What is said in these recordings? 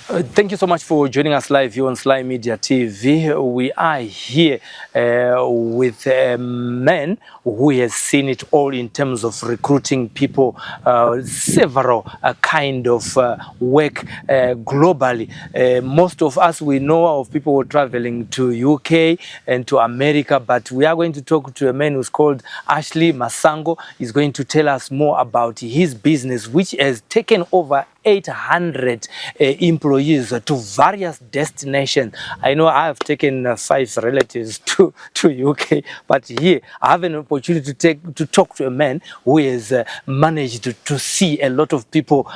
Thank you so much for joining us live here on Sly Media TV. We are here with a man who has seen it all in terms of recruiting people, several kind of work globally. Most of us, we know of people who are traveling to UK and to America, but we are going to talk to a man who's called Ashley Masango. He's going to tell us more about his business, which has taken over 800 employees to various destinations. I know I have taken 5 relatives to UK, but here I have an opportunity to talk to a man who has managed to see a lot of people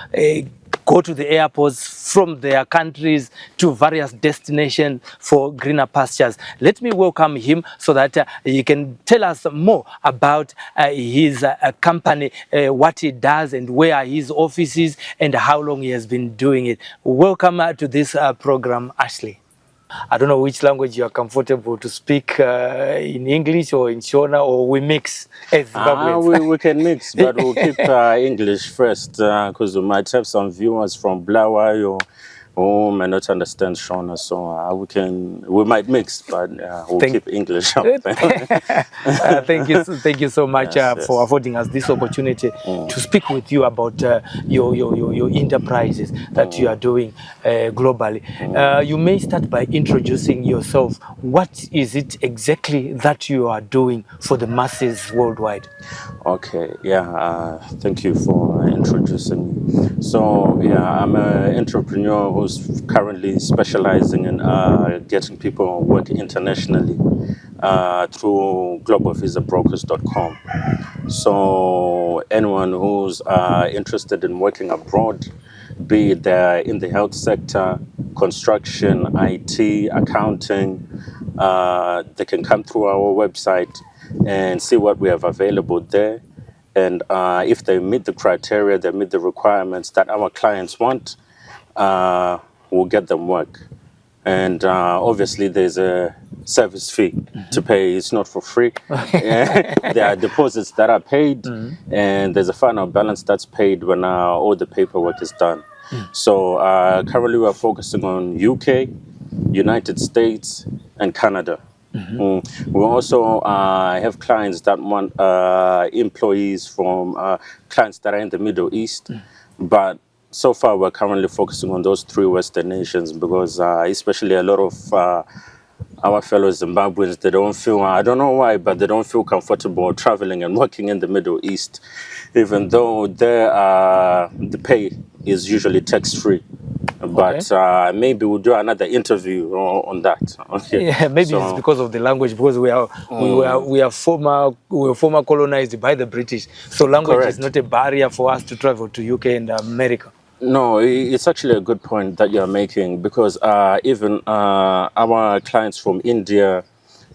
go to the airports from their countries to various destinations for greener pastures. Let me welcome him so that he can tell us more about his company, what he does and where his office is and how long he has been doing it. Welcome to this program, Ashley. I don't know which language you are comfortable to speak, in English or in Shona, or we mix as Zimbabweans. We can mix, but we'll keep English first because we might have some viewers from Bulawayo who may not understand Shona, so we might mix, but we'll keep English up. Thank you so much for affording us this opportunity to speak with you about your enterprises that you are doing globally. You may start by introducing yourself. What is it exactly that you are doing for the masses worldwide? Okay, thank you for introducing me. So, I'm an entrepreneur who's currently specializing in getting people work internationally through globalvisabrokers.com. So, anyone who's interested in working abroad, be it in the health sector, construction, IT, accounting, they can come through our website and see what we have available there. And if they meet the criteria, they meet the requirements that our clients want, we'll get them work. And obviously there's a service fee to pay. It's not for free. There are deposits that are paid, and there's a final balance that's paid when all the paperwork is done. So currently we're focusing on UK, United States, and Canada. We also have clients that want employees from clients that are in the Middle East, but so far we're currently focusing on those 3 Western nations because especially a lot of our fellow Zimbabweans, they don't feel, I don't know why, but they don't feel comfortable traveling and working in the Middle East, even though there the pay is usually tax-free. But maybe we'll do another interview on that. Okay. Yeah, maybe it's because of the language, because we were former colonized by the British, so language is not a barrier for us to travel to UK and America. No, it's actually a good point that you're making because even our clients from India,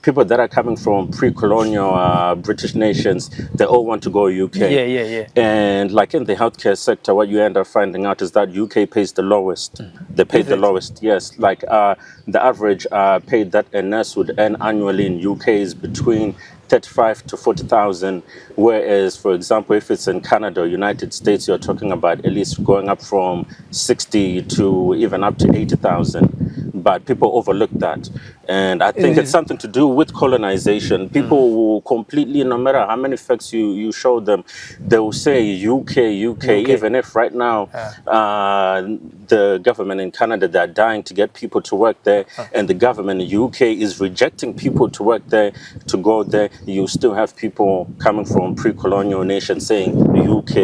people that are coming from pre-colonial British nations, they all want to go UK. Yeah. And like in the healthcare sector, what you end up finding out is that UK pays the lowest. They pay the lowest, yes. Like the average pay that a nurse would earn annually in UK is between 35 to 40,000, whereas, for example, if it's in Canada or United States, you're talking about at least going up from 60 to even up to 80,000. But people overlook that. And I think it's something to do with colonization. People will completely, no matter how many facts you show them, they will say UK, even if right now the government in Canada, they're dying to get people to work there, and the government in UK is rejecting people to work there, to go there. You still have people coming from pre-colonial nations saying UK.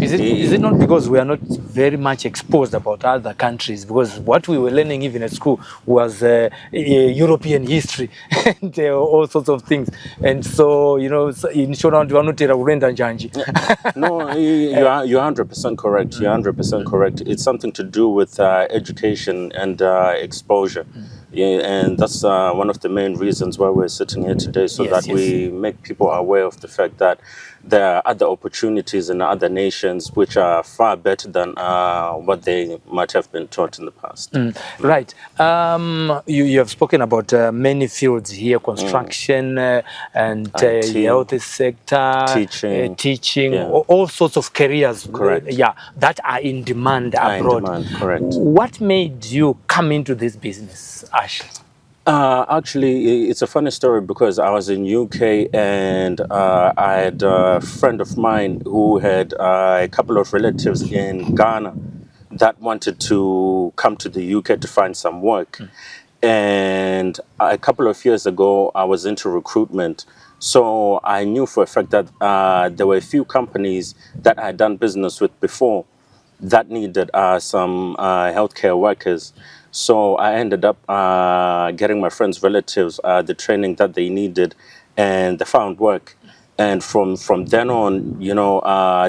Is it not because we are not very much exposed about other countries? Because what we were learning even at school was European history and all sorts of things. And so, you know, in Shona, no, you're 100% correct. You're 100% correct. It's something to do with education and exposure. Yeah, and that's one of the main reasons why we're sitting here today, so that we make people aware of the fact that there are other opportunities in other nations which are far better than what they might have been taught in the past. Right. You have spoken about many fields here: construction and health sector, teaching, yeah. all sorts of careers. Correct. Yeah, that are in demand abroad. Correct. What made you come into this business, Ash? Actually, it's a funny story because I was in UK and I had a friend of mine who had a couple of relatives in Ghana that wanted to come to the UK to find some work. And a couple of years ago, I was into recruitment. So I knew for a fact that there were a few companies that I had done business with before that needed some healthcare workers. So I ended up getting my friends' relatives the training that they needed, and they found work. And from then on, you know,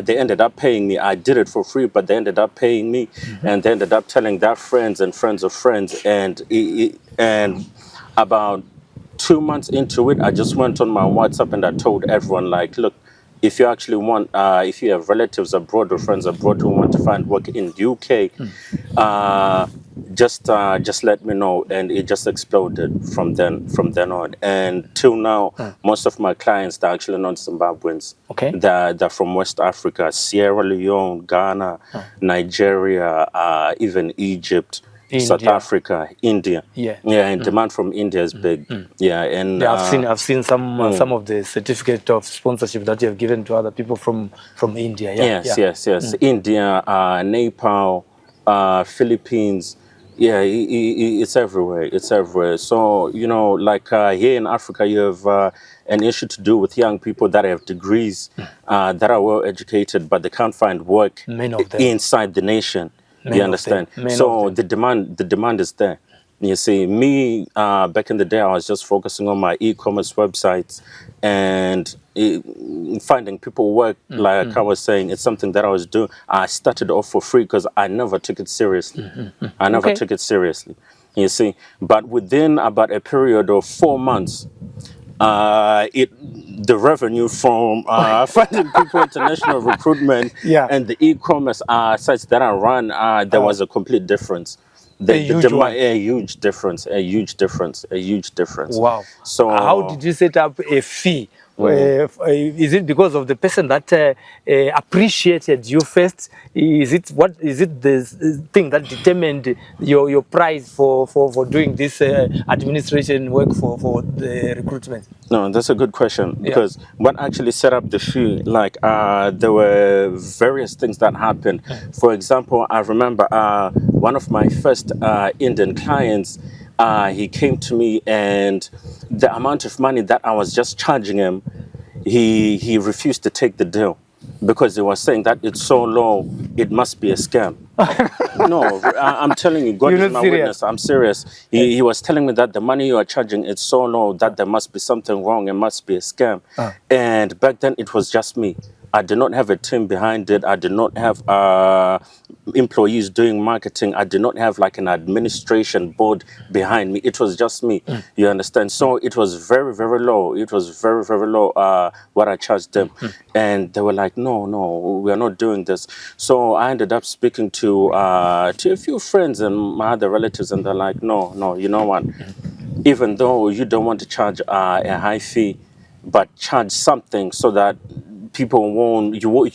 they ended up paying me. I did it for free, but they ended up paying me, and they ended up telling their friends and friends of friends. And about 2 months into it, I just went on my WhatsApp and I told everyone, like, look, if you actually want, if you have relatives abroad or friends abroad who want to find work in the UK, just let me know. And it just exploded from then on. And till now, most of my clients, they're actually not Zimbabweans. Okay. They're from West Africa, Sierra Leone, Ghana, Nigeria, even Egypt. India. South Africa, India, and demand from India is big. And I've seen some of the certificate of sponsorship that you have given to other people from India. Yes. India, Nepal, Philippines. Yeah, it's everywhere. It's everywhere. So, you know, like here in Africa, you have an issue to do with young people that have degrees, that are well educated, but they can't find work inside the nation. You understand? So the demand is there. You see, me back in the day, I was just focusing on my e-commerce websites and finding people work. Like I was saying, it's something that I was doing. I started off for free because I never took it seriously. I never took it seriously. You see, but within about a period of 4 months, the revenue from finding people international recruitment and the e-commerce sites that I run, there was a complete difference. A huge difference. Wow. So how did you set up a fee? Is it because of the person that appreciated you first? Is it the thing that determined your price for doing this administration work for the recruitment? No, that's a good question, because what actually set up the fee, like there were various things that happened. For example, I remember one of my first Indian clients, he came to me, and the amount of money that I was just charging him, he refused to take the deal because he was saying that it's so low, it must be a scam. No, I'm telling you, God is my witness. I'm serious. He was telling me that the money you are charging is so low that there must be something wrong. It must be a scam. And back then, it was just me. I did not have a team behind it. I did not have employees doing marketing. I did not have like an administration board behind me. It was just me. You understand? So it was very, very low. It was very, very low what I charged them. And they were like, no, we are not doing this. So I ended up speaking to a few friends and my other relatives, and they're like, no, you know what? Even though you don't want to charge a high fee, but charge something so that people won't, you won't,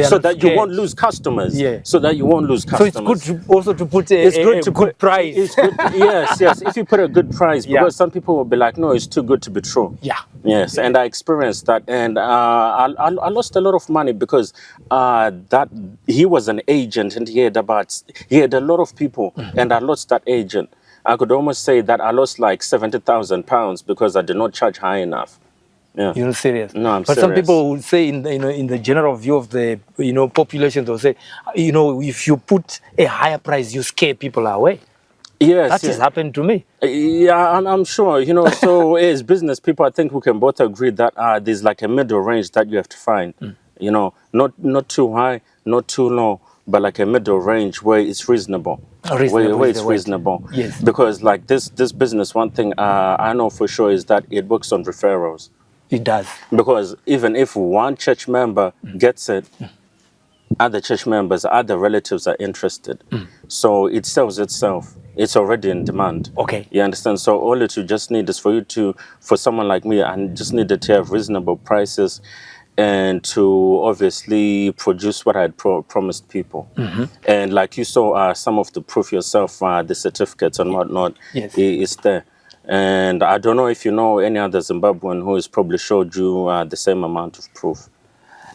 so that you won't lose customers. So that you won't lose customers. So it's good also to put a good price. It's good, yes. If you put a good price, because some people will be like, no, it's too good to be true. Yes, and I experienced that, and I lost a lot of money because that he was an agent, and he had a lot of people, and I lost that agent. I could almost say that I lost like £70,000 because I did not charge high enough. You're not serious? No, I'm but serious. Some people would say, in the general view of the population, they'll say, if you put a higher price, you scare people away. Yes, that has happened to me. Yeah, I'm sure. So as business people, I think we can both agree that there's like a middle range that you have to find. Not too high, not too low, but like a middle range where it's reasonable. Where it's reasonable. Yes. Because like this business, one thing I know for sure is that it works on referrals. It does. Because even if one church member gets it, other church members, other relatives are interested. So it sells itself. It's already in demand. Okay. You understand? So all that you just need is for someone like me, I just needed to have reasonable prices and to obviously produce what I had promised people. And like you saw, some of the proof yourself, the certificates and whatnot, Yes. is there. And I don't know if you know any other Zimbabwean who has probably showed you the same amount of proof.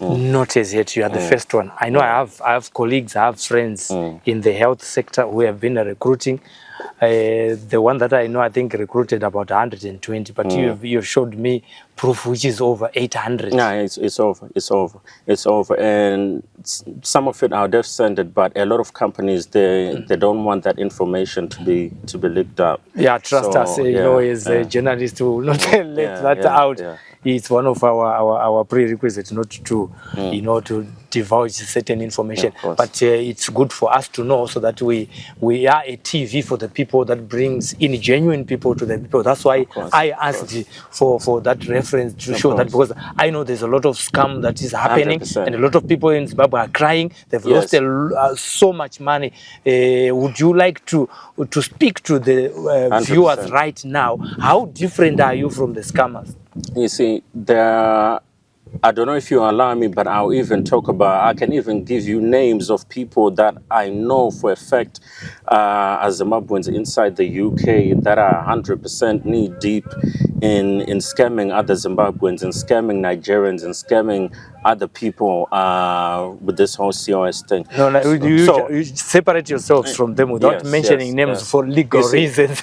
Not as yet. You are the first one. I know I have colleagues, I have friends in the health sector who have been recruiting. The one that I know, I think recruited about 120, but you showed me proof which is over 800. Yeah, it's over. And some of it I would have sent it, but a lot of companies they don't want that information to be leaked out. Yeah, trust us, you know, as a journalist, who will not let that out. Yeah. It's one of our prerequisites not to, you know, to divulge certain information. But it's good for us to know so that we are a TV for the people that brings in genuine people to the people. That's why I asked for that reference to show that, because I know there's a lot of scam that is happening 100%. and a lot of people in Zimbabwe are crying. They've lost so much money. Would you like to speak to the viewers right now? How different are you from the scammers? You see, I don't know if you allow me, but I'll even talk about, I can even give you names of people that I know for a fact as Zimbabweans inside the UK that are 100% knee deep in scamming other Zimbabweans and scamming Nigerians and scamming other people with this whole COS thing. No, like, you separate yourselves from them without mentioning names for legal reasons.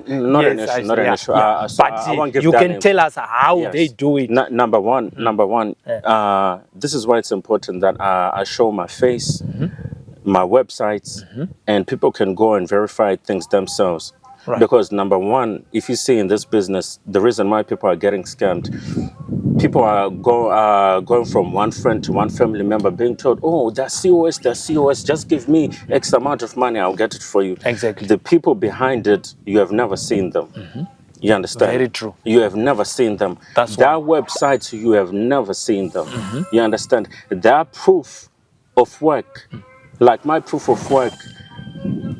Not an issue, not an issue. So but you can tell us how they do it. Number one, this is why it's important that I show my face, my websites, and people can go and verify things themselves. Right. Because number one, if you see in this business, the reason why people are getting scammed, people are going from one friend to one family member being told, oh, that's COS, just give me X amount of money, I'll get it for you. Exactly. The people behind it, you have never seen them. You understand? Very true. You have never seen them. That's their websites, you have never seen them. You understand? Their proof of work, like my proof of work,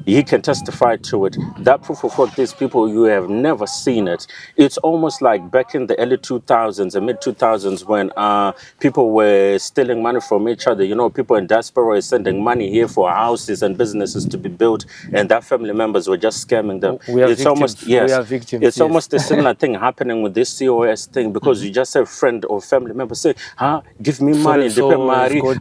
he can testify to it. That proof of work, these people, you have never seen it. It's almost like back in the early 2000s and mid 2000s when people were stealing money from each other. You know, people in diaspora were sending money here for houses and businesses to be built, and their family members were just scamming them. We are victims. We are victims. It's almost a similar thing happening with this COS thing, because you just have a friend or family member say, give me money,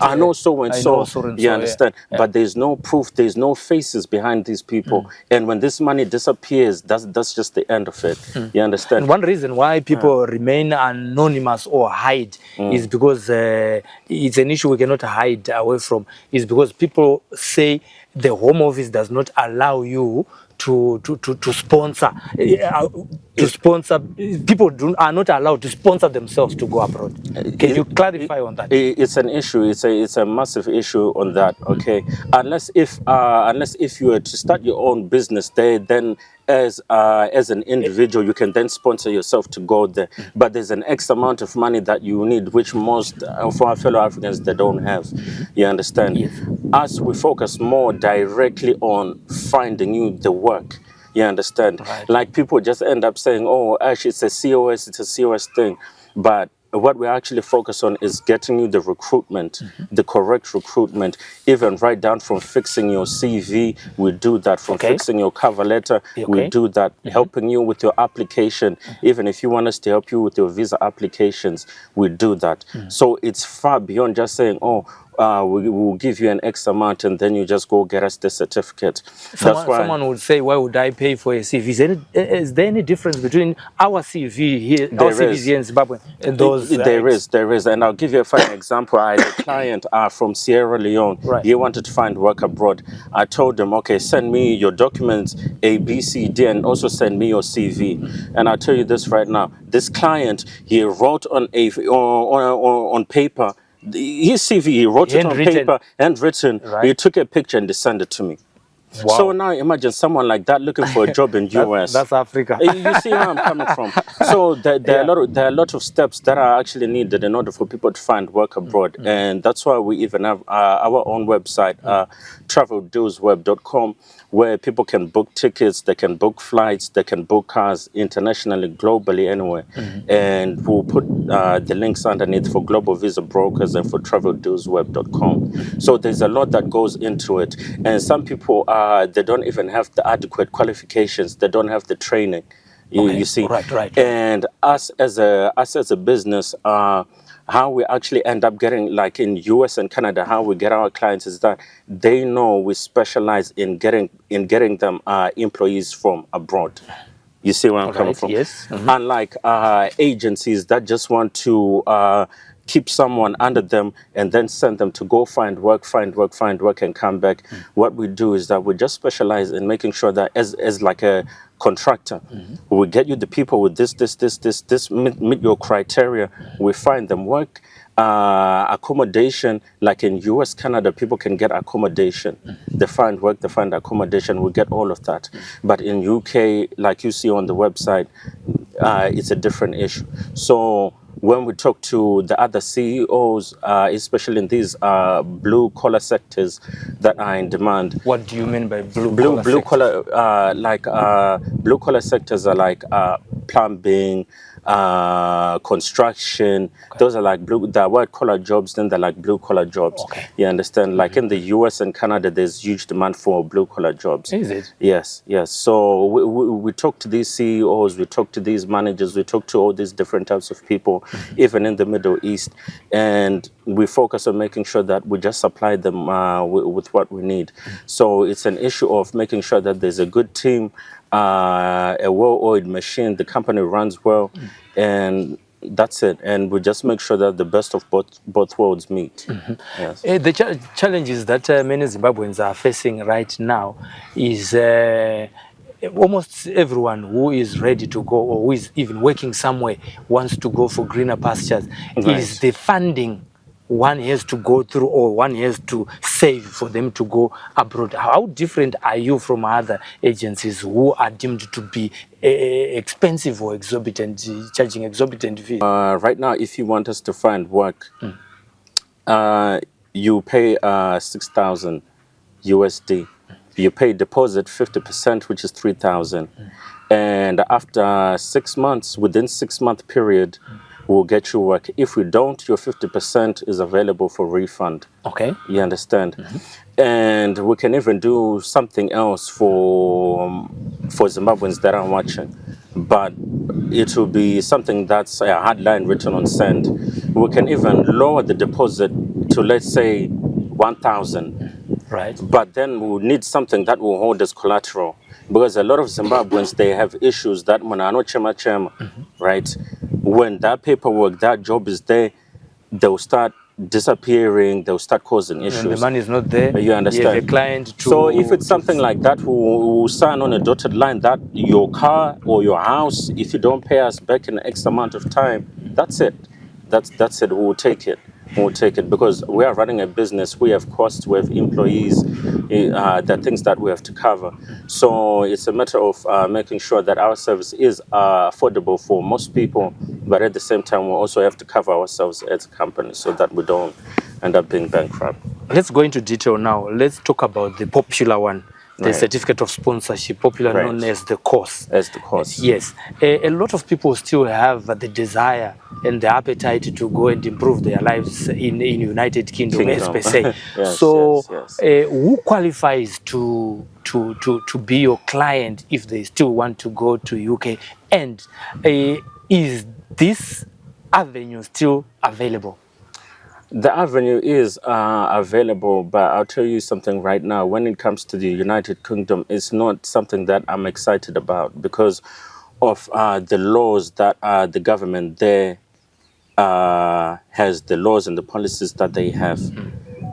I know so and so. You understand? But there's no proof, there's no faces behind these people, and when this money disappears, that's just the end of it. You understand? And one reason why people remain anonymous or hide is because it's an issue we cannot hide away from, is because people say the Home Office does not allow you to sponsor people are not allowed to sponsor themselves to go abroad. Can you clarify on that? It's an issue. It's a massive issue on that. Okay, unless if you were to start your own business there, then as an individual you can then sponsor yourself to go there. But there's an X amount of money that you need, which most of our fellow Africans they don't have. You understand? Yes. Us, we focus more directly on finding you the work. You understand? Right. Like people just end up saying, oh, actually it's a COS thing. But what we actually focus on is getting you the recruitment, the correct recruitment, even right down from fixing your CV, we do that, from fixing your cover letter, we do that, helping you with your application, even if you want us to help you with your visa applications, we do that. So it's far beyond just saying, oh, we will give you an X amount and then you just go get us the certificate. Someone would say, why would I pay for a CV? Is there any difference between our CV here, our CVs here in Zimbabwe, and those? There is. And I'll give you a fine example. I had a client from Sierra Leone. Right. He wanted to find work abroad. I told him, okay, send me your documents, A, B, C, D, and also send me your CV. And I'll tell you this right now. This client, he wrote on paper, his CV, he wrote it on paper, handwritten. Right. He took a picture and they sent it to me. Wow. So now imagine someone like that looking for a job in US. That's Africa. You see where I'm coming from. So there are a lot of steps that are actually needed in order for people to find work abroad, and that's why we even have our own website, traveldealsweb.com, where people can book tickets, they can book flights, they can book cars internationally, globally, anywhere. And we'll put the links underneath for global visa brokers and for traveldealsweb.com. So there's a lot that goes into it, and some people they don't even have the adequate qualifications, they don't have the training. You see, right. And us as a business, how we actually end up getting, like in US and Canada, how we get our clients is that they know we specialize in getting them employees from abroad. You see where I'm coming from? Yes. Unlike agencies that just want to keep someone under them and then send them to go find work, and come back. What we do is that we just specialize in making sure that as like a contractor, we get you the people with this meet your criteria. We find them work, accommodation. Like in US, Canada, people can get accommodation. They find work, they find accommodation. We get all of that. But in UK, like you see on the website, it's a different issue. So when we talk to the other CEOs, especially in these blue-collar sectors that are in demand. What do you mean by blue-collar? Blue-collar sectors are like plumbing, construction. Those are like the white-collar jobs, then they're like blue-collar jobs. You understand? Like in the US and Canada, there's huge demand for blue-collar jobs. Is it? Yes. So we talk to these CEOs, we talk to these managers, we talk to all these different types of people, even in the Middle East, and we focus on making sure that we just supply them with what we need. So it's an issue of making sure that there's a good team, a well-oiled machine, the company runs well, and that's it. And we just make sure that the best of both worlds meet. Yes. The challenges that many Zimbabweans are facing right now is almost everyone who is ready to go, or who is even working somewhere, wants to go for greener pastures. Is the funding one has to go through, or one has to save for them to go abroad. How different are you from other agencies who are deemed to be expensive or exorbitant, charging exorbitant fees? Right now, if you want us to find work, you pay 6,000 USD. You pay deposit 50%, which is 3,000. And after 6 months, within 6-month period, we'll get you work. If we don't, your 50% is available for refund. Okay. You understand? And we can even do something else for Zimbabweans that are watching. But it will be something that's a hard line written on sand. We can even lower the deposit to, let's say, 1,000. Right. But then we'll need something that will hold as collateral. Because a lot of Zimbabweans, they have issues that right? When that paperwork, that job is there, they'll start disappearing, they'll start causing issues. And the money is not there. You understand? You have a client to... So if it's something like that, we'll sign on a dotted line that your car or your house, if you don't pay us back in X amount of time, that's it. That's it. We'll take it. We'll take it, because we are running a business. We have costs, we have employees, there are things that we have to cover. So it's a matter of making sure that our service is affordable for most people, but at the same time, we also have to cover ourselves as a company so that we don't end up being bankrupt. Let's go into detail now. Let's talk about the popular one. The certificate of sponsorship, popularly known as the course. As the course. Yes. A lot of people still have the desire and the appetite to go and improve their lives in United Kingdom. As per se. Yes, so, yes. Who qualifies to be your client if they still want to go to UK? And is this avenue still available? The avenue is available, but I'll tell you something right now. When it comes to the United Kingdom, it's not something that I'm excited about because of the laws that the government there has, the laws and the policies that they have.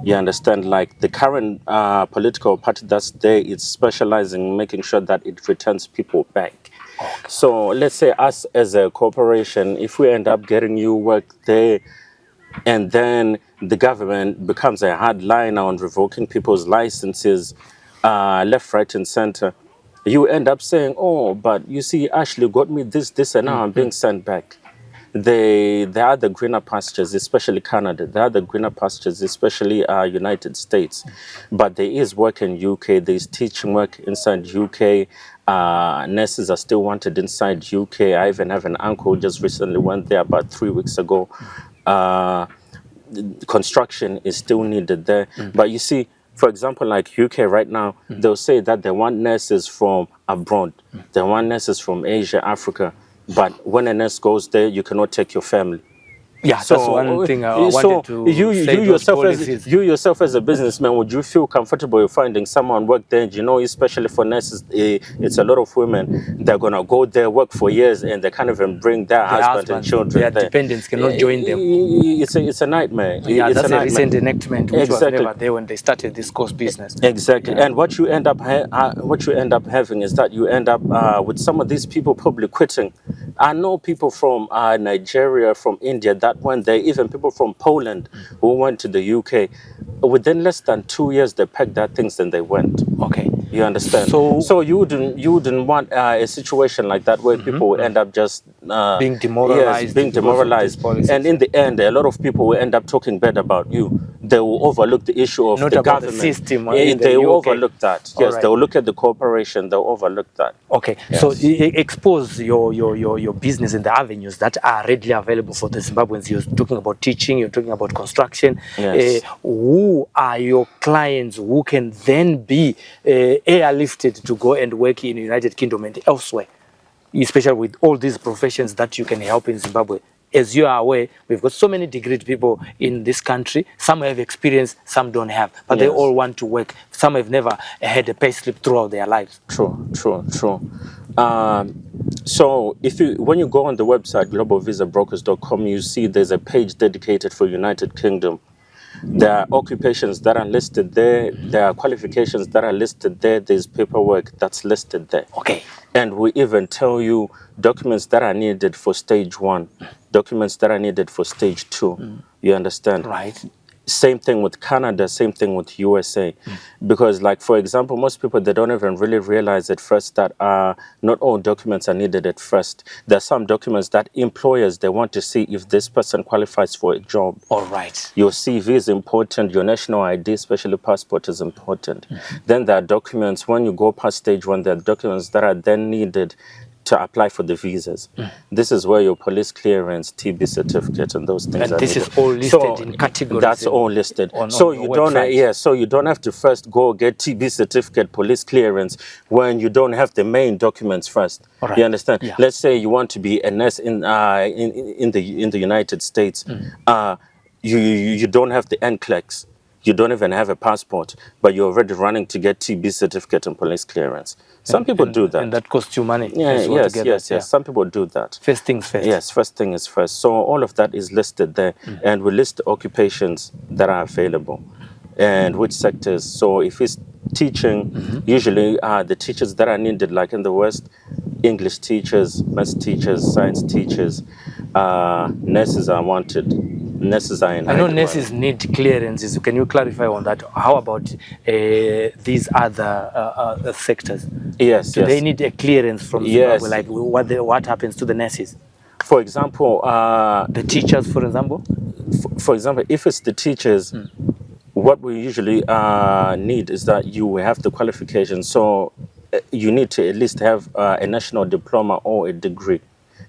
You understand? Like the current political party that's there, it's specializing in making sure that it returns people back. So let's say us as a corporation, if we end up getting you work there, and then the government becomes a hardliner on revoking people's licenses, left, right, and center, you end up saying, oh, but you see, Ashley got me this, and now I'm being sent back. There are the greener pastures, especially Canada. There are the greener pastures, especially United States. But there is work in UK. There is teaching work inside UK. Nurses are still wanted inside UK. I even have an uncle who just recently went there about 3 weeks ago. Construction is still needed there. But you see, for example, like UK right now, they'll say that they want nurses from abroad. They want nurses from Asia, Africa. But when a nurse goes there, you cannot take your family. Yeah, so, that's one thing I wanted to say. You yourself as a businessman, would you feel comfortable finding someone work there? You know, especially for nurses, it's a lot of women. They're going to go there, work for years, and they can't even bring their husband and children. Their dependents cannot join them. It's a nightmare. Yeah, it's that's a recent enactment which was never there when they started this course business. Exactly. And what you end up having is that you end up with some of these people probably quitting. I know people from Nigeria, from India that went there, even people from Poland who went to the UK. Within less than 2 years, they packed their things and they went. Okay. You understand? So you wouldn't want a situation like that where people will end up just being demoralized. Yes, being demoralized. And in the end, a lot of people will end up talking bad about you. They will overlook the issue of the government. The system. They will overlook that. Yes, right. They will look at the corporation. They'll overlook that. Okay. Yes. So expose your business in the avenues that are readily available for the Zimbabweans. You're talking about teaching. You're talking about construction. Yes. Who are your clients who can then be airlifted to go and work in the United Kingdom and elsewhere, especially with all these professions that you can help in Zimbabwe? As you are aware, we've got so many degreed people in this country. Some have experience, some don't have, but they all want to work. Some have never had a pay slip throughout their lives. True. So when you go on the website globalvisabrokers.com, you see there's a page dedicated for United Kingdom. There are occupations that are listed there. There are qualifications that are listed there. There's paperwork that's listed there. Okay. And we even tell you documents that are needed for stage 1, documents that are needed for stage 2. You understand? Right. Same thing with Canada, same thing with USA. Because, like, for example, most people, they don't even really realize at first that not all documents are needed at first. There are some documents that employers, they want to see if this person qualifies for a job. All right. Your CV is important. Your national ID, especially passport, is important. Then there are documents, when you go past stage 1, there are documents that are then needed to apply for the visas. This is where your police clearance, TB certificate, and those things are this needed. Is all listed in categories. That's all listed. So you don't, so you don't have to first go get TB certificate, police clearance, when you don't have the main documents first. Right. You understand? Yeah. Let's say you want to be a nurse in the United States. You don't have the NCLEX. You don't even have a passport, but you're already running to get TB certificate and police clearance. Some people do that. And that costs you money. Yes. Some people do that. First things first. Yes, first thing is first. So all of that is listed there. And we list the occupations that are available and which sectors. So if it's teaching, usually the teachers that are needed, like in the West, English teachers, maths teachers, science teachers, nurses are wanted. Nurses are in. I know nurses need clearances. Can you clarify on that? How about these other sectors? Yes. Do they need a clearance from Zimbabwe? Like what happens to the nurses? For example, the teachers, for example. For example, if it's the teachers, what we usually need is that you have the qualification. So you need to at least have a national diploma or a degree.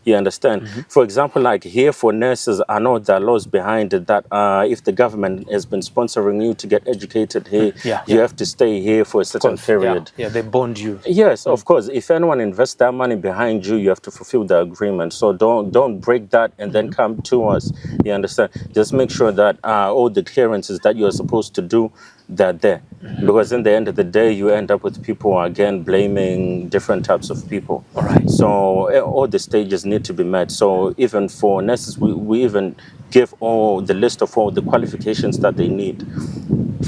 You understand? For example, like here for nurses, I know there are laws behind it that if the government has been sponsoring you to get educated here, you have to stay here for a certain period. Yeah, they bond you. Yes, of course. If anyone invests that money behind you, you have to fulfill the agreement. So don't break that and then come to us. You understand? Just make sure that all the clearances that you're supposed to do, they're there. Because in the end of the day, you end up with people, again, blaming different types of people. All right. So all the stages need to be met. So even for nurses, we even give all the list of all the qualifications that they need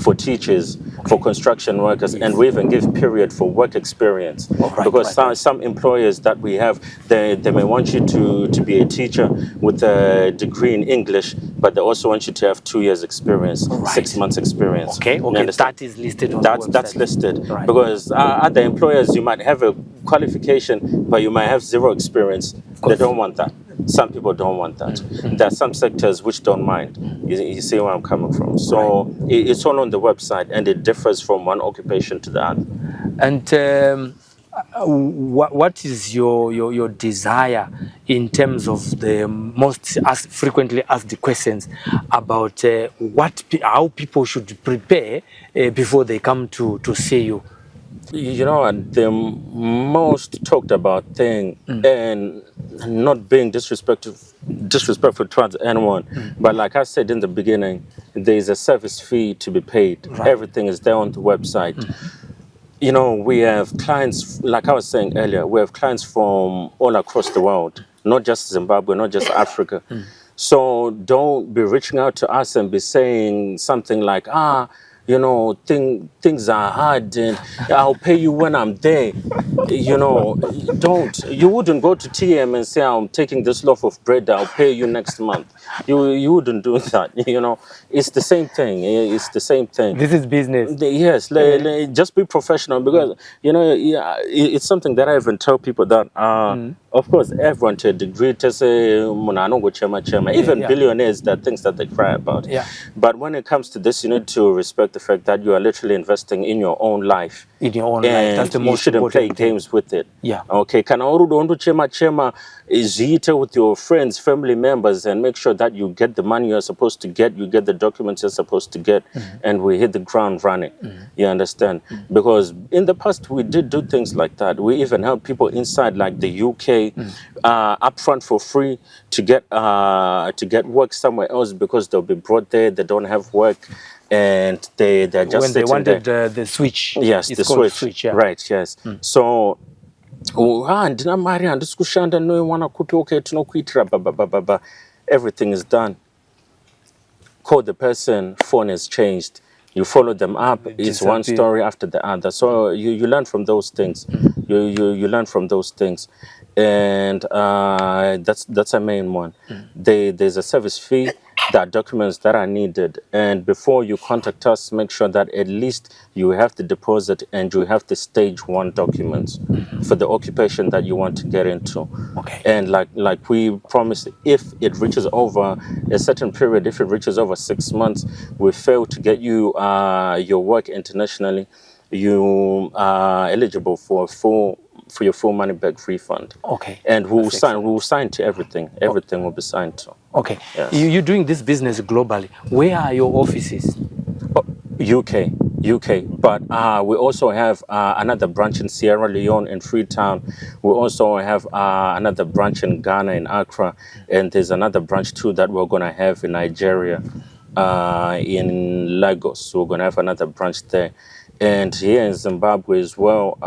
for teachers, for construction workers, and we even give period for work experience. Because some employers that we have, they may want you to be a teacher with a degree in English, but they also want you to have 2 years experience, 6 months experience. Okay, that is listed on the website. That's listed. Because other employers, you might have a qualification, but you might have 0 experience. They don't want that. Some people don't want that. There are some sectors which don't mind. You see where I'm coming from. So it's all on the website, and it differs from one occupation to the other. And what is your desire in terms of the most frequently asked questions about how people should prepare before they come to see you? You know, the most talked about thing, and not being disrespectful towards anyone, but like I said in the beginning, there is a service fee to be paid. Everything is there on the website. You know, we have clients, like I was saying earlier, we have clients from all across the world, not just Zimbabwe, not just Africa. So don't be reaching out to us and be saying something like, you know, things are hard and I'll pay you when I'm there. You know, you wouldn't go to TM and say, I'm taking this loaf of bread, I'll pay you next month. You wouldn't do that. You know, it's the same thing. It's the same thing. This is business. Yes, just be professional, because, you know, it's something that I even tell people that, of course, everyone to a degree, to say, even billionaires, that things that they cry about. But when it comes to this, you need to respect the fact that you are literally investing in your own life. In your own life, that's the most important. You shouldn't play games with it. Okay, with your friends, family members, and make sure that you get the money you're supposed to get, you get the documents you're supposed to get, and we hit the ground running. You understand? Because in the past we did do things like that. We even help people inside, like the UK, upfront for free to get work somewhere else, because they'll be brought there, they don't have work, and they're just when they wanted the switch. Yes, the switch. Right, yes. So everything is done. Call the person, phone has changed. You follow them up, it's one story after the other. So you learn from those things. You learn from those things. And that's a main one. There's a service fee. There are documents that are needed, and before you contact us, make sure that at least you have the deposit and you have the stage 1 documents for the occupation that you want to get into. And like we promised, if it reaches over a certain period, if it reaches over 6 months, we fail to get you your work internationally, you are eligible for your full money back refund. And we'll sign to everything. Everything will be signed to. Yes. You're doing this business globally. Where are your offices? UK. But we also have another branch in Sierra Leone in Freetown. We also have another branch in Ghana, in Accra. And there's another branch too that we're going to have in Nigeria, in Lagos. So we're going to have another branch there. And here in Zimbabwe as well,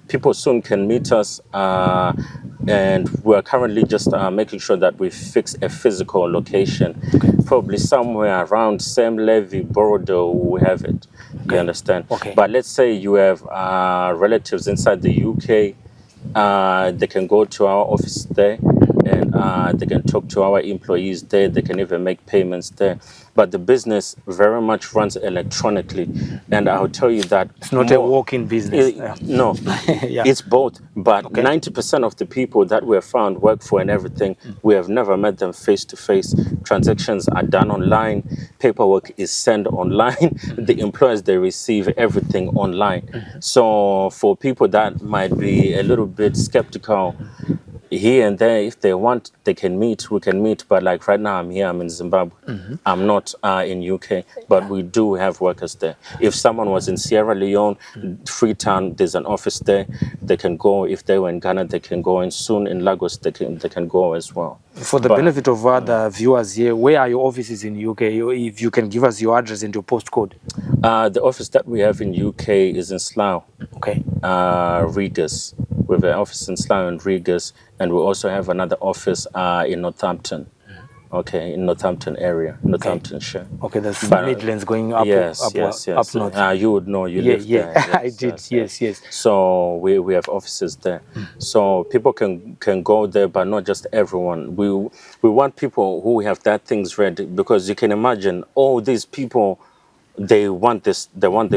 people soon can meet us, and we're currently just making sure that we fix a physical location. Probably somewhere around Sam Levy, Borodo, we have it. You understand? But let's say you have relatives inside the UK, they can go to our office there, and they can talk to our employees there. They can even make payments there. But the business very much runs electronically, and I'll tell you that it's not a walk-in business. No, it's both. But 90% of the people that we have found work for and everything, we have never met them face to face. Transactions are done online. Paperwork is sent online. The employers, they receive everything online. So for people that might be a little bit skeptical, here and there, if they want, they can meet, we can meet. But like right now, I'm here, I'm in Zimbabwe. I'm not in UK, but we do have workers there. If someone was in Sierra Leone, Freetown, there's an office there. They can go. If they were in Ghana, they can go. And soon in Lagos, they can go as well. For the benefit of other viewers here, where are your offices in UK? If you can give us your address and your postcode. The office that we have in UK is in Slough. Regas. We have an office in Slough and Regas, and we also have another office in Northampton. Okay, in Northampton area, Northamptonshire. Okay, that's But, Midlands going up, up north. You would know, you Yeah, live yeah, there. Yes, I did. Yes. So we have offices there. So people can go there, but not just everyone. We want people who have that things ready, because you can imagine all these people, they want this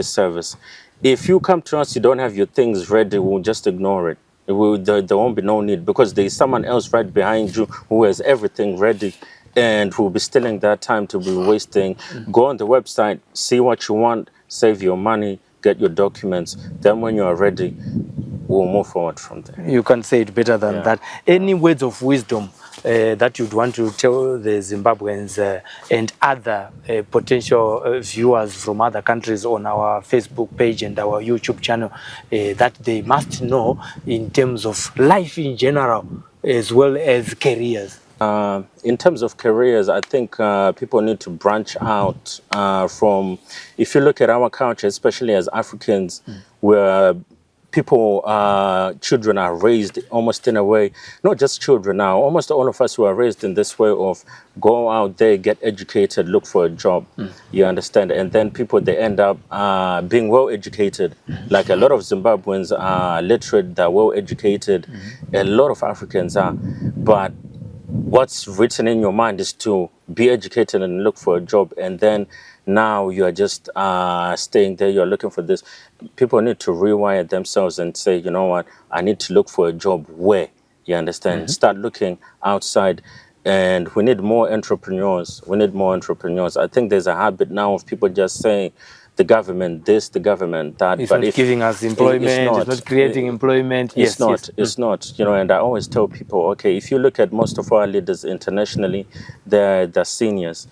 service. If you come to us, you don't have your things ready, we'll just ignore it. There won't be no need, because there's someone else right behind you who has everything ready, and who will be stealing that time to be wasting. Go on the website, see what you want, save your money, get your documents. Then when you are ready, we'll move forward from there. You can say it better than that. Any words of wisdom that you'd want to tell the Zimbabweans and other potential viewers from other countries on our Facebook page and our YouTube channel that they must know in terms of life in general, as well as careers? In terms of careers, I think people need to branch out from, if you look at our culture, especially as Africans, where people, children are raised almost in a way, not just children now, almost all of us who are raised in this way of go out there, get educated, look for a job, you understand? And then people, they end up being well educated. Like a lot of Zimbabweans are literate, they're well educated, a lot of Africans are, but what's written in your mind is to be educated and look for a job, and then now you are just staying there, you're looking for this. People need to rewire themselves and say, you know what, I need to look for a job where, you understand? Start looking outside, and we need more entrepreneurs. We need more entrepreneurs. I think there's a habit now of people just saying, the government this, the government that. It's but not giving us employment, it's not creating employment. It's not, you know, and I always tell people, okay, if you look at most of our leaders internationally, they're seniors,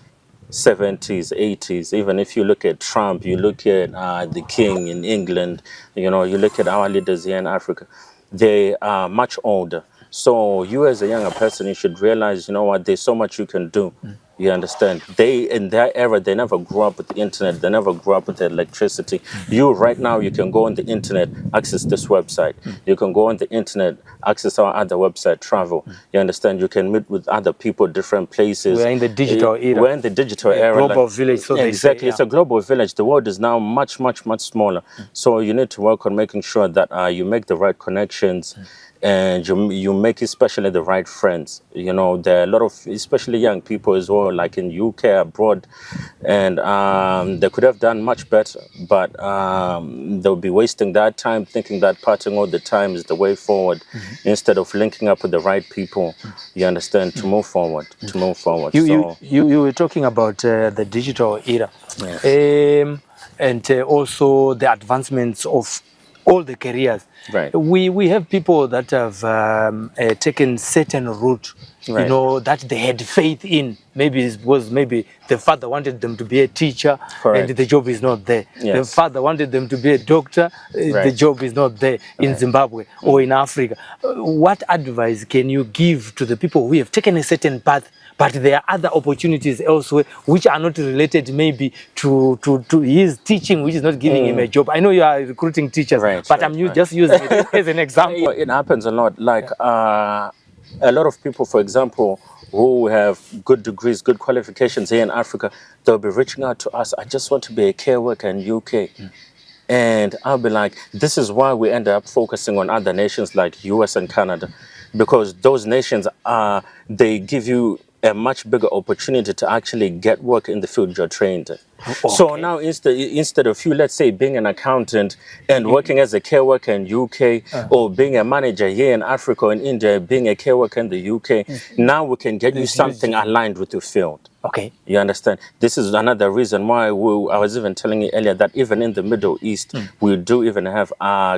70s, 80s. Even if you look at Trump, you look at the king in England, you know, you look at our leaders here in Africa, they are much older. So you as a younger person, you should realize, you know what, there's so much you can do. You understand? They, in their era, they never grew up with the internet. They never grew up with the electricity. You, right now, you can go on the internet, access this website. You can go on the internet, access our other website, travel. You understand? You can meet with other people, different places. We're in the digital era. We're in the digital era. Global village, so they say, exactly. It's a global village. The world is now much, much, much smaller. So you need to work on making sure that you make the right connections, and you make especially the right friends. You know, there are a lot of, especially young people as well, like in UK, abroad, and they could have done much better, but they'll be wasting that time thinking that partying all the time is the way forward, instead of linking up with the right people, you understand, to move forward, You were talking about the digital era, and also the advancements of all the careers. Right. We have people that have taken certain route, you know, that they had faith in. Maybe it was the father wanted them to be a teacher, and the job is not there. The father wanted them to be a doctor, the job is not there in Zimbabwe or in Africa. What advice can you give to the people who have taken a certain path, but there are other opportunities elsewhere which are not related maybe to his teaching, which is not giving him a job? I know you are recruiting teachers, but I'm just using it as an example. It happens a lot. Like a lot of people, for example, who have good degrees, good qualifications here in Africa, they'll be reaching out to us. I just want to be a care worker in UK. And I'll be like, this is why we end up focusing on other nations like US and Canada, because those nations they give you a much bigger opportunity to actually get work in the field you're trained in. So now instead of you, let's say, being an accountant and working as a care worker in UK, or being a manager here in Africa or in India, being a care worker in the UK, now we can get you something aligned with your field. Okay. You understand? This is another reason why I was even telling you earlier that even in the Middle East, we do even have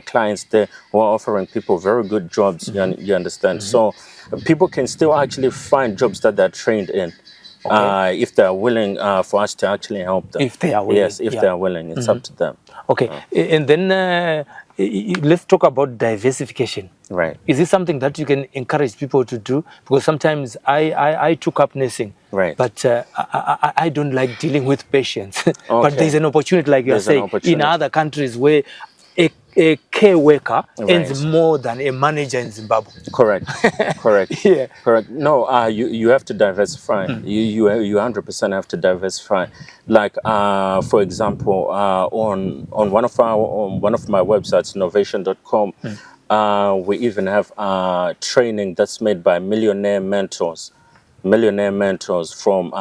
clients there who are offering people very good jobs. You understand? So people can still actually find jobs that they're trained in. If they are willing for us to actually help them. If they are willing. Yes, if they are willing. It's up to them. Okay. And then let's talk about diversification. Right. Is this something that you can encourage people to do? Because sometimes I took up nursing, but I don't like dealing with patients. But there's an opportunity, like you're saying, in other countries where a care worker Right. earns more than a manager in Zimbabwe. Correct. Correct. Yeah. Correct. No, you have to diversify. You 100% have to diversify. Like for example, on one of my websites, innovation.com, we even have training that's made by millionaire mentors from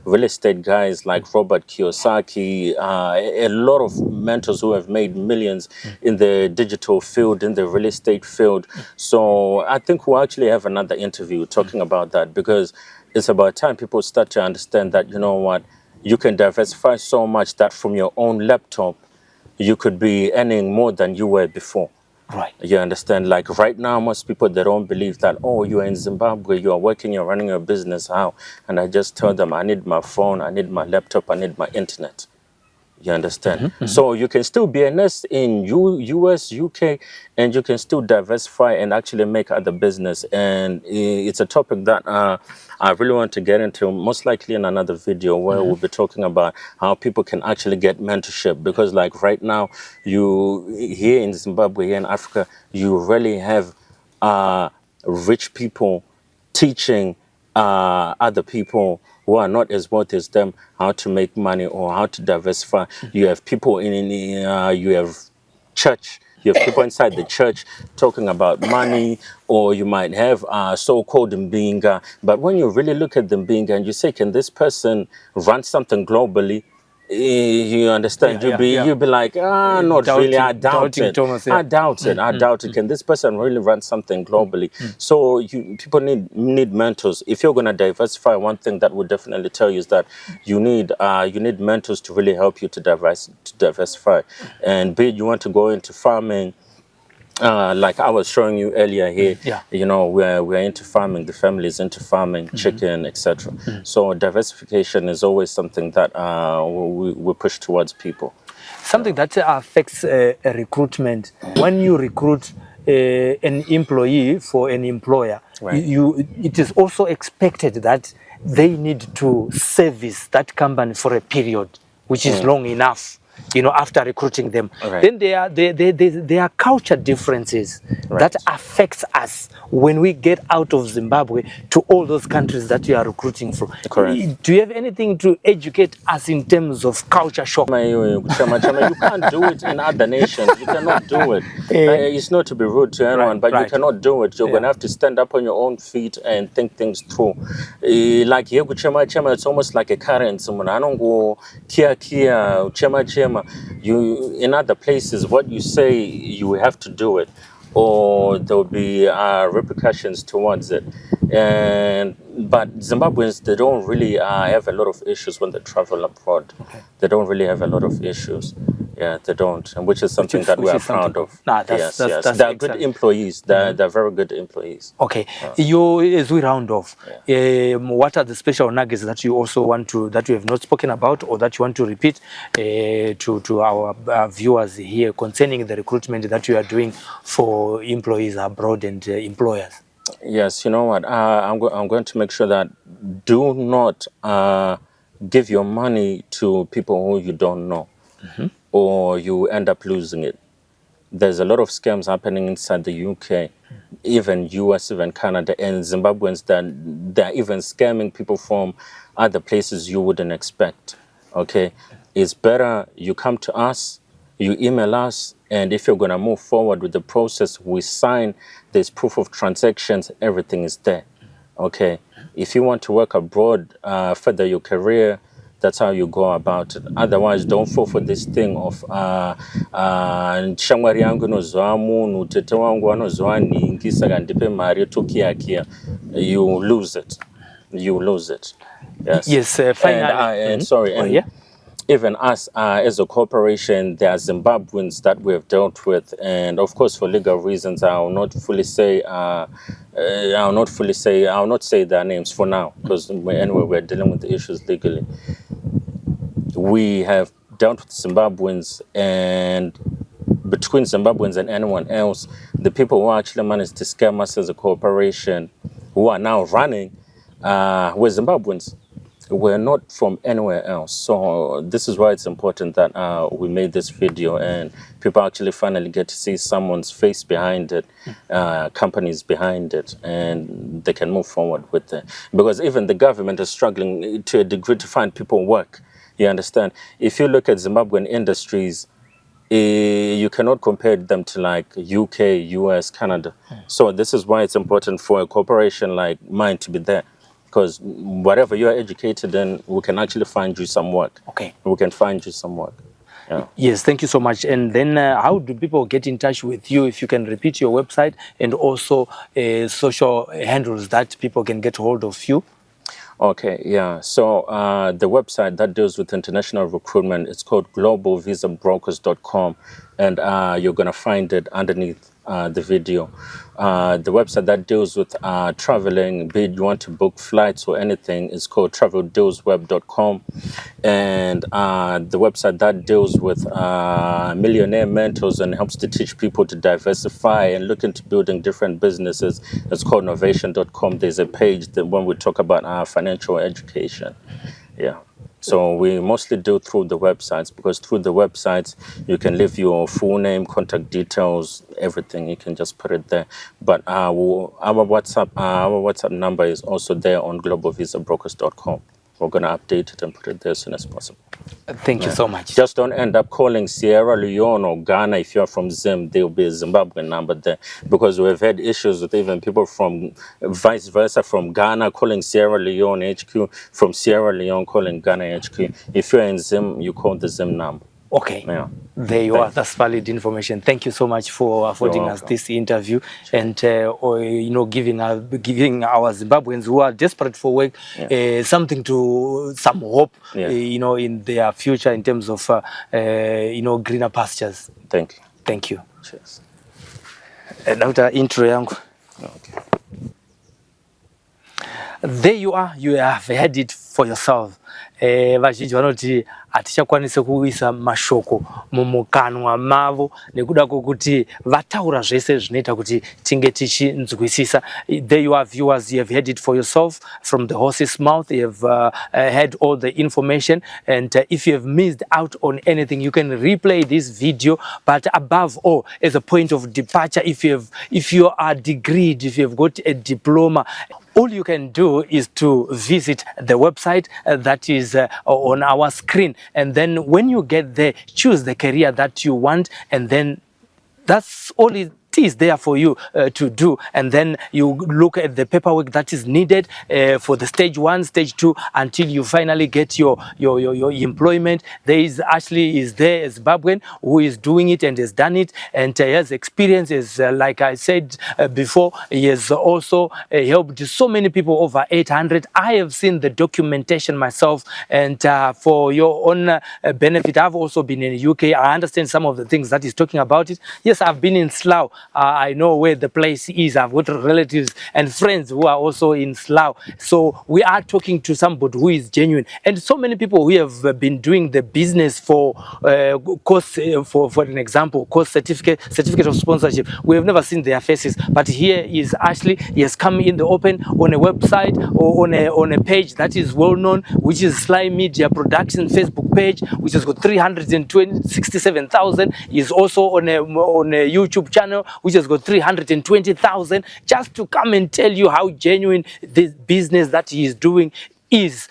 real estate guys like Robert Kiyosaki, a lot of mentors who have made millions in the digital field, in the real estate field. So I think we'll actually have another interview talking about that, because it's about time people start to understand that, you know what, you can diversify so much that from your own laptop, you could be earning more than you were before. Right. You understand? Like right now, most people, they don't believe that, oh, you're in Zimbabwe, you're working, you're running your business, how? And I just tell them, I need my phone, I need my laptop, I need my internet. You understand? So you can still be a nurse in US, UK, and you can still diversify and actually make other business. And it's a topic that I really want to get into, most likely in another video, where we'll be talking about how people can actually get mentorship. Because like right now, you here in Zimbabwe, here in Africa, you really have rich people teaching other people who are not as wealthy as them how to make money or how to diversify. You have people you have church. You have people inside the church talking about money, or you might have so-called Mbinga. But when you really look at the Mbinga and you say, can this person run something globally? You understand? You'll be like, not really. I doubt it. Thomas, I doubt it. I doubt it. Can this person really run something globally? So people need mentors. If you're gonna diversify, one thing that would definitely tell you is that you need mentors to really help you to diversify. And be it you want to go into farming. Like I was showing you earlier here, you know, we're into farming, the family is into farming, chicken, etc. So diversification is always something that we push towards people. Something that affects recruitment. When you recruit an employee for an employer, it is also expected that they need to service that company for a period which is long enough, you know, after recruiting them. Then there are culture differences that affects us when we get out of Zimbabwe to all those countries that we are recruiting from. Do you have anything to educate us in terms of culture shock? You can't do it in other nations. You cannot do it. It's not to be rude to anyone, but you cannot do it. You're going to have to stand up on your own feet and think things through. Like here, it's almost like a currency. I don't go kia, chema. You in other places, what you say, you have to do it, or there'll be repercussions towards it. But Zimbabweans, they don't really have a lot of issues when they travel abroad. They don't really have a lot of issues. Yeah, they don't, and which is something that we are proud of. That's they're good employees. They're very good employees. Okay, as we round off, what are the special nuggets that you also want to, that you have not spoken about, or that you want to repeat to our viewers here concerning the recruitment that you are doing for employees abroad and employers? Yes, you know what? I'm going to make sure that do not give your money to people who you don't know, or you end up losing it. There's a lot of scams happening inside the UK, even US, even Canada, and Zimbabweans that they're even scamming people from other places you wouldn't expect. Okay, it's better you come to us, you email us, and if you're going to move forward with the process, we sign, there's proof of transactions, everything is there. Okay, if you want to work abroad, further your career, that's how you go about it. Otherwise, don't fall for this thing of shamwari yangu inozoa munhu, tete wangu anozoa ningi saka ndipe mari tokiakia. You lose it. You lose it. Yes. Finally. And sorry. Even us as a corporation, there are Zimbabweans that we have dealt with, and of course, for legal reasons, I will not say their names for now, because anyway, we're dealing with the issues legally. We have dealt with Zimbabweans, and between Zimbabweans and anyone else, the people who actually managed to scam us as a corporation, who are now running, were Zimbabweans. We're not from anywhere else. So this is why it's important that we made this video and people actually finally get to see someone's face behind it, companies behind it, and they can move forward with it. Because even the government is struggling to a degree to find people work. You understand? If you look at Zimbabwean industries, you cannot compare them to like UK, US, Canada. So this is why it's important for a corporation like mine to be there. Because whatever you are educated in, we can actually find you some work. Okay. We can find you some work. Yeah. Yes, thank you so much. And then how do people get in touch with you? If you can repeat your website and also social handles that people can get hold of you. Okay, yeah. So the website that deals with international recruitment, it's called globalvisabrokers.com, and you're going to find it underneath the video. The website that deals with traveling, be it you want to book flights or anything, is called traveldealsweb.com. And the website that deals with millionaire mentors and helps to teach people to diversify and look into building different businesses, it's called novation.com. There's a page that when we talk about financial education. Yeah. So we mostly do through the websites, because through the websites you can leave your full name, contact details, everything. You can just put it there. But our WhatsApp number is also there on globalvisabrokers.com. We're going to update it and put it there as soon as possible. Thank you so much. Just don't end up calling Sierra Leone or Ghana. If you're from Zim, there will be a Zimbabwean number there, because we've had issues with even people from vice versa, from Ghana calling Sierra Leone HQ, from Sierra Leone calling Ghana HQ. If you're in Zim, you call the Zim number. Okay, yeah. There you are. That's valid information. Thank you so much for affording us this interview, and giving our Zimbabweans who are desperate for work something to some hope, in their future in terms of greener pastures. Thank you. Thank you. Cheers. Dr. Intro yangu. Okay. There you are. You have heard it for yourself. Vazhinji vanoti hatichakwanise kuisa mashoko mumukanwa mavo nekuda kwokuti vataura zvese zvinoita kuti tinge tichinzwisisa. There you are, viewers. You have heard it for yourself from the horse's mouth. You have heard all the information, and if you have missed out on anything, you can replay this video. But above all, as a point of departure, if you are degreed, if you have got a diploma, all you can do is to visit the website that is on our screen, and then when you get there, choose the career that you want, and then that's all it is there for you to do. And then you look at the paperwork that is needed for the stage 1, stage 2, until you finally get your employment. There is Ashley is there, a Zimbabwean, who is doing it and has done it, and he has experience. Is like I said before, he has also helped so many people, over 800. I have seen the documentation myself, and for your own benefit, I've also been in the UK. I understand some of the things that he's talking about it. Yes, I've been in Slough. I know where the place is. I've got relatives and friends who are also in Slough. So we are talking to somebody who is genuine. And so many people who have been doing the business for course, for an example, course certificate of sponsorship. We have never seen their faces. But here is Ashley. He has come in the open on a website or on a page that is well known, which is Sly Media Production Facebook page, which has got 367,000. He's also on a YouTube channel which has got 320,000, just to come and tell you how genuine this business that he is doing is,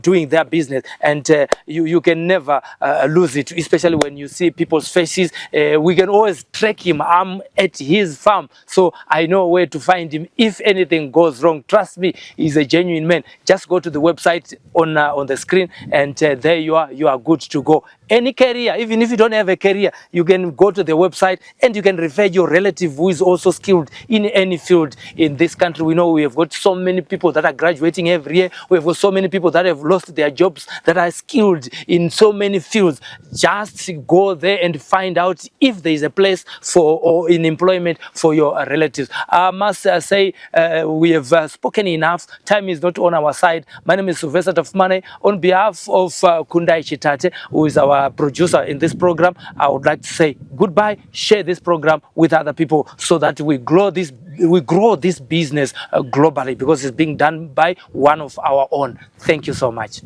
doing their business. And you can never lose it, especially when you see people's faces. We can always track him. I'm at his farm, so I know where to find him if anything goes wrong. Trust me, he's a genuine man. Just go to the website on the screen, and there you are good to go. Any career, even if you don't have a career, you can go to the website and you can refer your relative who is also skilled in any field in this country. We know we have got so many people that are graduating every year. We have got so many people that have lost their jobs, that are skilled in so many fields. Just go there and find out if there is a place or in employment for your relatives. I must say we have spoken enough. Time is not on our side. My name is Silvester. On behalf of Kundai Chitate, who is our producer in this program, I would like to say goodbye. Share this program with other people so that we grow this we grow this business globally, because it's being done by one of our own. Thank you so much.